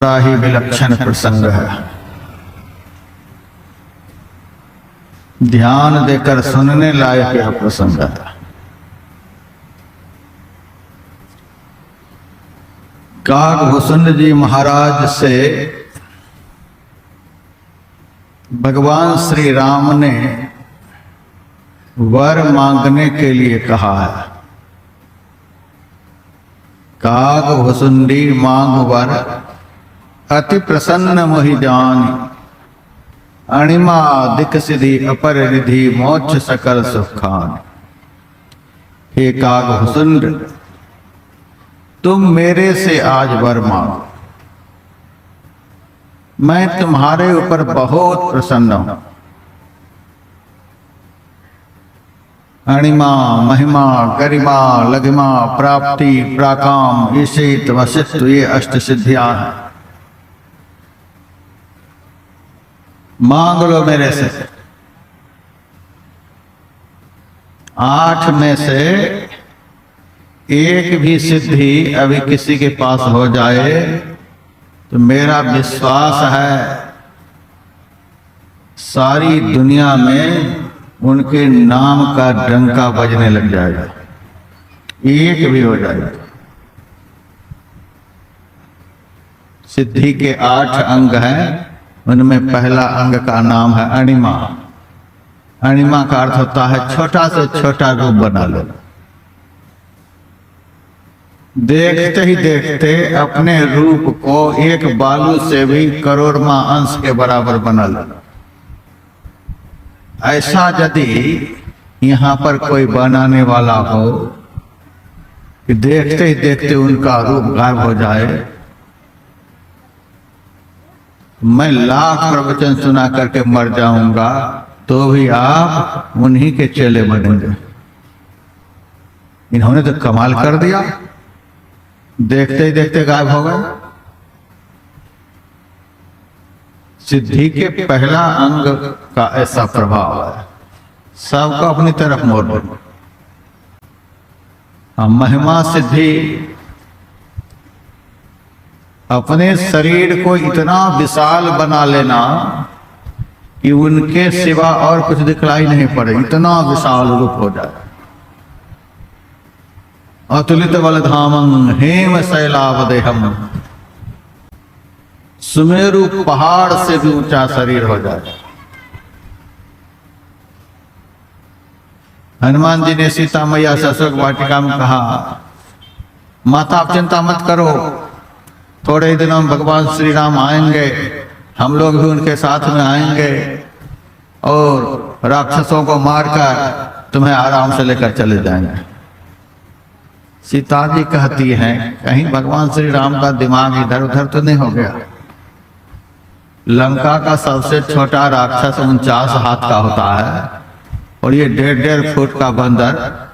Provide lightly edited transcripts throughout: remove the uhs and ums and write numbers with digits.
बड़ा ही विलक्षण प्रसंग है। ध्यान देकर सुनने लायक यह प्रसंग है। काकभूषुंड जी महाराज से भगवान श्री राम ने वर मांगने के लिए कहा है। काकभूषुंडी मांग वर अति प्रसन्न मोहि जानि, अणिमा दिक सिद्धि अपर रिधि मोक्ष सकल सुखान। हे काकभूषुंड, तुम मेरे से आज वर मांगो, मैं तुम्हारे ऊपर बहुत प्रसन्न हूं। अणिमा महिमा गरिमा लघिमा प्राप्ति प्राकाम ईशित वशिष्ठ ये अष्ट सिद्धियां हैं। मांग लो मेरे से। 8 में से एक भी सिद्धि अभी किसी के पास हो जाए तो मेरा विश्वास है सारी दुनिया में उनके नाम का डंका बजने लग जाएगा। एक भी हो जाएगा। सिद्धि के 8 अंग हैं, उनमें पहला अंग का नाम है अणिमा। अणिमा का अर्थ होता है छोटा से छोटा रूप बना लो। देखते ही देखते अपने रूप को एक बालू से भी करोड़वां अंश के बराबर बना लो। ऐसा यदि यहाँ पर कोई बनाने वाला हो कि देखते ही देखते उनका रूप गायब हो जाए, मैं लाख प्रवचन सुना करके मर जाऊंगा तो भी आप उन्हीं के चेले बनेंगे। इन्होंने तो कमाल कर दिया, देखते ही देखते गायब हो गए। सिद्धि के पहला अंग का ऐसा प्रभाव है, सबको अपनी तरफ मोड़ दो। महिमा सिद्धि अपने शरीर को इतना विशाल बना लेना कि उनके सिवा और कुछ दिखलाई नहीं पड़े, इतना विशाल रूप हो जाए। अतुलित बलधामं हेम शैलावदेहम, सुमेरु पहाड़ से भी ऊंचा शरीर हो जाए। हनुमान जी ने सीता मैया से अशोक वाटिका में कहा, माता आप चिंता मत करो, थोड़े ही दिनों में भगवान श्री राम आएंगे, हम लोग भी उनके साथ में आएंगे और राक्षसों को मारकर तुम्हें आराम से लेकर चले जाएंगे। सीता जी कहती हैं, कहीं भगवान श्री राम का दिमाग इधर उधर तो नहीं हो गया। लंका का सबसे छोटा राक्षस 49 हाथ का होता है और ये 1.5 फुट का बंदर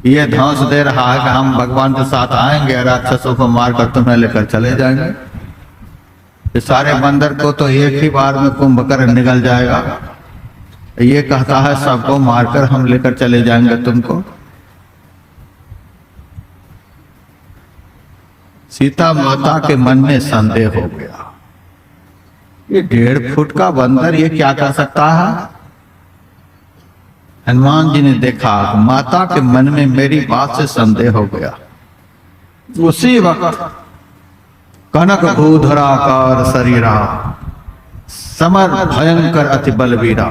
ये धौंस दे रहा है कि हम भगवान के साथ आएंगे, राक्षसों को मारकर तुम्हें लेकर चले जाएंगे। इस सारे बंदर को तो एक ही बार में कुंभकर्ण निगल जाएगा। ये कहता है सबको मारकर हम लेकर चले जाएंगे तुमको। सीता माता के मन में संदेह हो गया, ये 1.5 फुट का बंदर ये क्या कर सकता है। हनुमान जी ने देखा माता के मन में मेरी बात से संदेह हो गया। उसी वक्त कनक भूधराकार शरीरा समर भयंकर अति बलवीरा,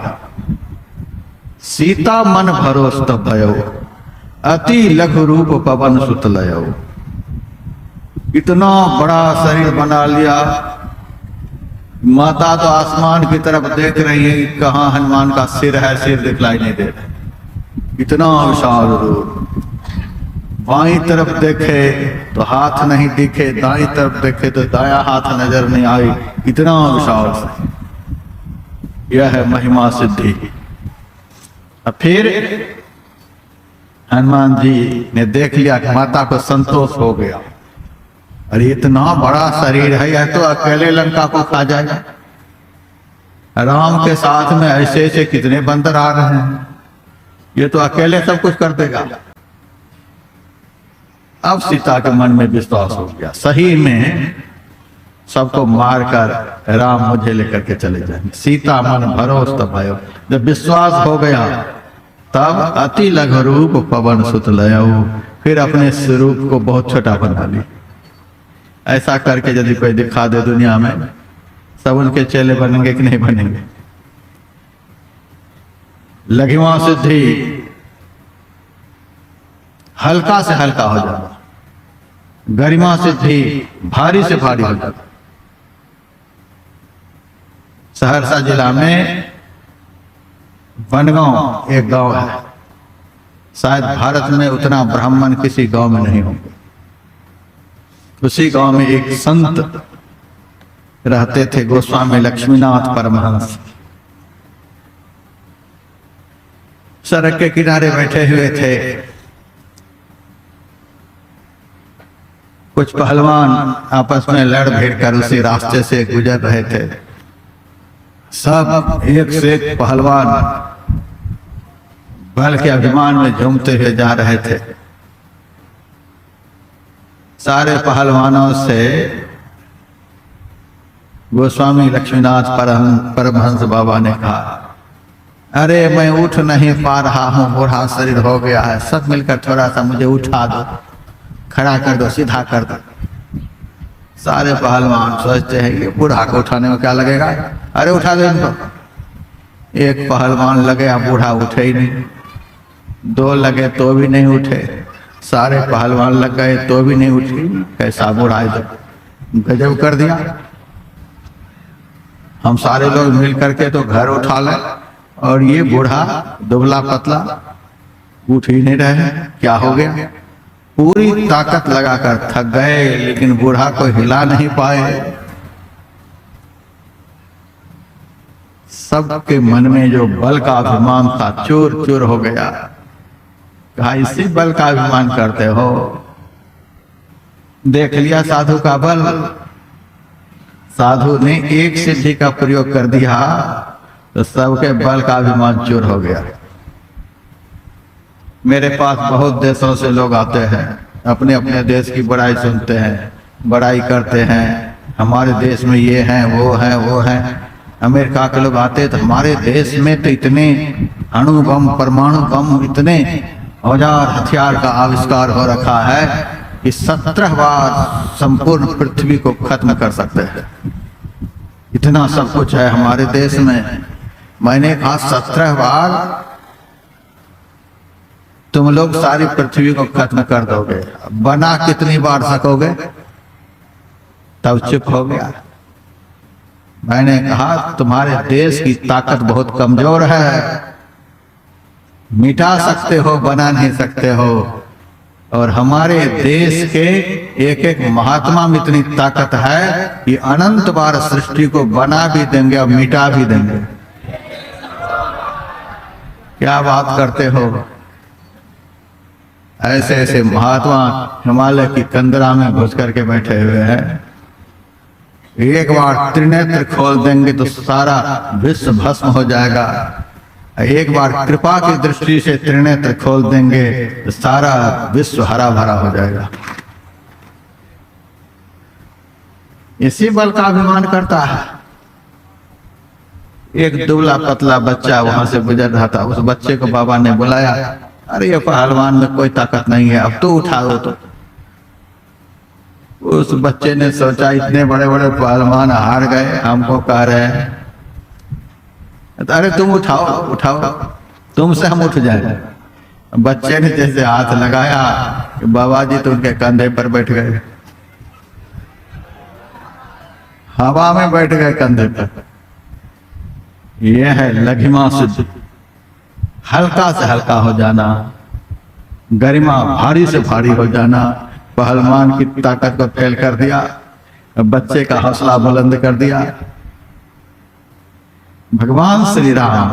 सीता मन भरोस्त भयो अति लघु रूप पवन सुत लयो। इतना बड़ा शरीर बना लिया, माता तो आसमान की तरफ देख रही है, कहाँ हनुमान का सिर है, सिर दिखलाई नहीं दे रहा। इतना विशाल रूप, बाईं तरफ देखे तो हाथ नहीं दिखे, दाईं तरफ देखे तो दाया हाथ नजर नहीं आई, इतना विशाल। यह है महिमा सिद्धि। फिर हनुमान जी ने देख लिया कि माता को संतोष हो गया, अरे इतना बड़ा शरीर है, यह तो अकेले लंका को खा जाएगा। राम के साथ में ऐसे ऐसे कितने बंदर आ रहे हैं, ये तो अकेले सब कुछ कर देगा। अब सीता के मन में विश्वास हो गया, सही में सबको मारकर राम मुझे लेकर के चले जाएंगे। सीता मन भरोस तब भयो, जब विश्वास हो गया तब अति लघु रूप पवन सुत लयो, फिर अपने स्वरूप को बहुत छोटा बना ली। ऐसा करके यदि कोई दिखा दे दुनिया में, सब उनके चेले बनेंगे कि नहीं बनेंगे? लघिमा सिद्धि हल्का से हल्का हो जाता, गरिमा सिद्धि भारी से भारी हो जाता। सहरसा जिला में बनगांव एक गांव है, शायद भारत में उतना ब्राह्मण किसी गांव में नहीं होंगे। उसी गांव में एक संत रहते थे, गोस्वामी लक्ष्मीनाथ परमहंस। सड़क के किनारे बैठे हुए थे, कुछ पहलवान आपस में लड़ भिड़ कर उसी रास्ते से गुजर रहे थे। सब एक से एक पहलवान बल के अभिमान में झूमते हुए जा रहे थे। सारे पहलवानों से गोस्वामी लक्ष्मीनाथ परमहंस बाबा ने कहा, अरे मैं उठ नहीं पा रहा हूं, बूढ़ा शरीर हो गया है, सब मिलकर थोड़ा सा मुझे उठा दो, खड़ा कर दो, सीधा कर दो। सारे पहलवान सोचते हैं ये बूढ़ा को उठाने में क्या लगेगा, अरे उठा दो इनको। एक पहलवान लगे, बूढ़ा उठे ही नहीं। दो लगे तो भी नहीं उठे, सारे पहलवान लग गए तो भी नहीं उठी। कैसा बूढ़ा है, तो गजब कर दिया। हम सारे लोग मिल करके तो घर उठा ले, और ये बूढ़ा दुबला पतला उठ ही नहीं रहे, क्या हो गया? पूरी ताकत लगाकर थक गए, लेकिन बूढ़ा को हिला नहीं पाए। सबके मन में जो बल का अभिमान था चूर चूर हो गया। कहा, इसी बल का अभिमान करते हो? देख लिया साधु का बल। साधु ने एक सिद्धि का प्रयोग कर दिया तो सबके बल का अभिमान चूर हो गया। मेरे पास बहुत देशों से लोग आते हैं, अपने अपने देश की बड़ाई सुनते हैं, बड़ाई करते हैं, हमारे देश में ये है वो है वो है। अमेरिका के लोग आते तो हमारे देश में तो इतने अणु बम, परमाणु बम, इतने औजार हथियार का आविष्कार हो रखा है कि 17 बार संपूर्ण पृथ्वी को खत्म कर सकते हैं। इतना सब कुछ है हमारे देश में। मैंने कहा 17 बार तुम लोग सारी पृथ्वी को खत्म कर दोगे, बना कितनी बार सकोगे? तब चुप हो गया। मैंने कहा तुम्हारे देश की ताकत बहुत कमजोर है, मिटा सकते हो, बना नहीं सकते हो। और हमारे देश के एक एक महात्मा में इतनी ताकत है कि अनंत बार सृष्टि को बना भी देंगे और मिटा भी देंगे। क्या बात करते हो? ऐसे ऐसे महात्मा हिमालय की कंदरा में घुस करके बैठे हुए हैं। एक बार त्रिनेत्र खोल देंगे तो सारा विश्व भस्म हो जाएगा। एक बार कृपा की दृष्टि से त्रिनेत्र खोल देंगे तो सारा विश्व हरा भरा हो जाएगा। इसी बल का अभिमान करता है। एक दुबला पतला बच्चा वहां से गुजर रहा था, उस बच्चे को बाबा ने बुलाया, अरे ये पहलवान में कोई ताकत नहीं है, अब तो उठा दो। तो उस बच्चे ने सोचा इतने बड़े बड़े पहलवान हार गए, हमको कह रहे हैं, अरे तुम उठाओ उठाओ, तुमसे हम उठ जाए। बच्चे ने जैसे हाथ लगाया कि बाबा जी तो उनके कंधे पर बैठ गए, हवा में बैठ गए कंधे पर। यह है लघिमा सिद्धि, हल्का से हल्का हो जाना, गरिमा भारी से भारी हो जाना। पहलवान की ताकत को फेल कर दिया, बच्चे का हौसला बुलंद कर दिया। भगवान श्री राम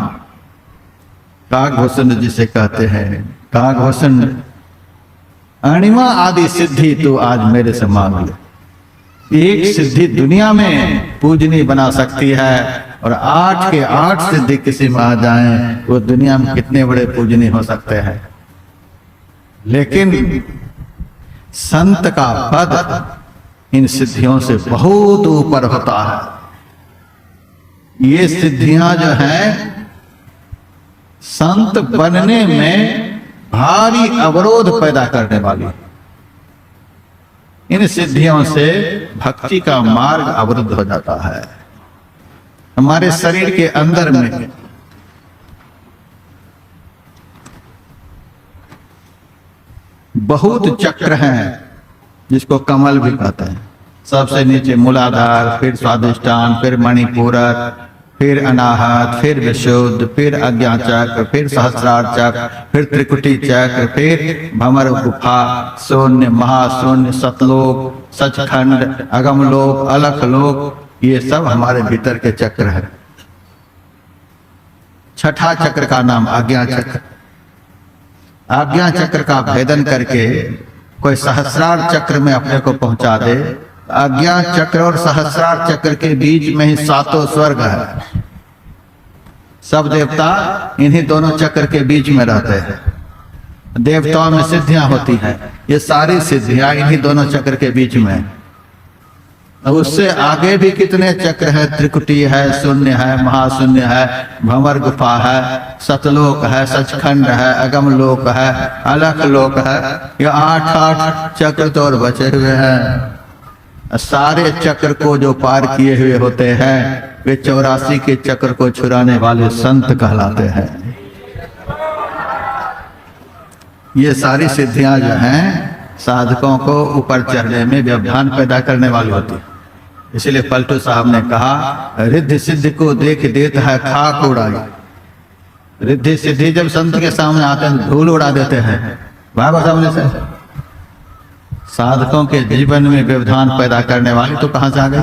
काकभूषण जिसे कहते हैं, काकभूषण अणिमा आदि सिद्धि तो आज मेरे से मांग ले। एक सिद्धि दुनिया में पूजनीय बना सकती है, और 8 के 8 सिद्धि किसी में आ जाएं वो दुनिया में कितने बड़े पूजनीय हो सकते हैं। लेकिन संत का पद इन सिद्धियों से बहुत ऊपर होता है। ये सिद्धियां जो हैं संत बनने में भारी अवरोध पैदा करने वाली। इन सिद्धियों से भक्ति का मार्ग अवरुद्ध हो जाता है। हमारे शरीर के अंदर में बहुत चक्र हैं, जिसको कमल भी कहते हैं। सबसे नीचे मूलाधार, फिर स्वादिष्ठान, फिर मणिपूरक, फिर अनाहत, फिर विशुद्ध, फिर अज्ञा चक्र, फिर सहस्रार चक्र, फिर त्रिकुटी चक्र, फिर भमर गुफा, शून्य, महाशून्य, सतलोक, सचखंड, अगमलोक, अलखलोक, ये सब हमारे भीतर के चक्र है। छठा चक्र का नाम आज्ञा चक्र। आज्ञा चक्र का भेदन करके कोई सहस्रार चक्र में अपने को पहुंचा दे। आज्ञा चक्र और सहस्रार चक्र के बीच में ही सातों स्वर्ग है। सब देवता इन्हीं दोनों चक्र के बीच में रहते हैं। देवताओं में सिद्धियां होती हैं, ये सारी सिद्धियां इन्हीं दोनों चक्र के बीच में। अब उससे आगे भी कितने चक्र है, त्रिकुटी है, शून्य है, महाशून्य है, भंवर गुफा है, सतलोक है, सचखंड है, अगम लोक है, अलख लोक है। ये 8 चक्र तो और बचे हुए हैं। सारे चक्र को जो पार किए हुए होते हैं वे 84 के चक्र को छुड़ाने वाले संत कहलाते हैं। ये सारी सिद्धियां जो हैं साधकों को ऊपर चढ़ने में व्यवधान पैदा करने वाली होती है। इसलिए पलटू साहब ने कहा, रिद्धि सिद्धि को देख देता है खाक उड़ाई। रिद्धि सिद्धि जब संत के सामने आते हैं धूल उड़ा देते हैं। भागो सामने से। साधकों के जीवन में व्यवधान पैदा करने वाली तो कहां से आ गई?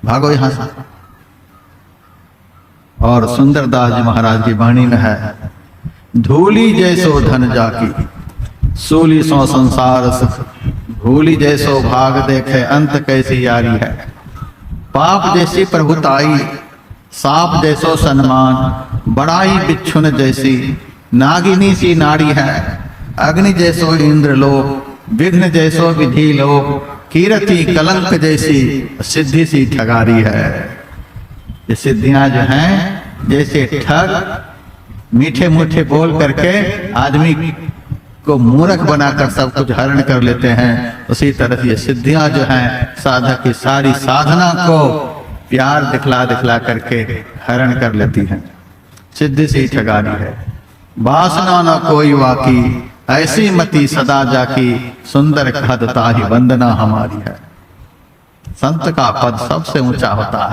भागो यहां से। और सुंदरदास जी महाराज की वाणी में है, धूली जैसो धन जाकी, सूली सो संसार सुख, भूली जैसो भाग देखे, अंत कैसी यारी है। पाप जैसी प्रभुताई, सांप जैसो सम्मान, बड़ाई बिच्छुन जैसी, नागिनी सी नाड़ी है। अग्नि जैसो इंद्र लोक, विघ्न जैसो विधि लोक, कीर्ति कलंक जैसी, सिद्धि सी ठगारी है। ये सिद्धियां जो हैं जैसे ठग मीठे मीठे बोल करके आदमी को मूर्ख बनाकर सब कुछ हरण कर लेते हैं, उसी तरह ये सिद्धियां जो हैं साधक की सारी साधना को प्यार दिखला दिखला करके हरण कर लेती हैं। सिद्धि से ठगानी है। वासना न कोई वाकी, ऐसी मति सदा जाकी, सुंदर कहता ही वंदना हमारी है। संत का पद सबसे ऊंचा होता है।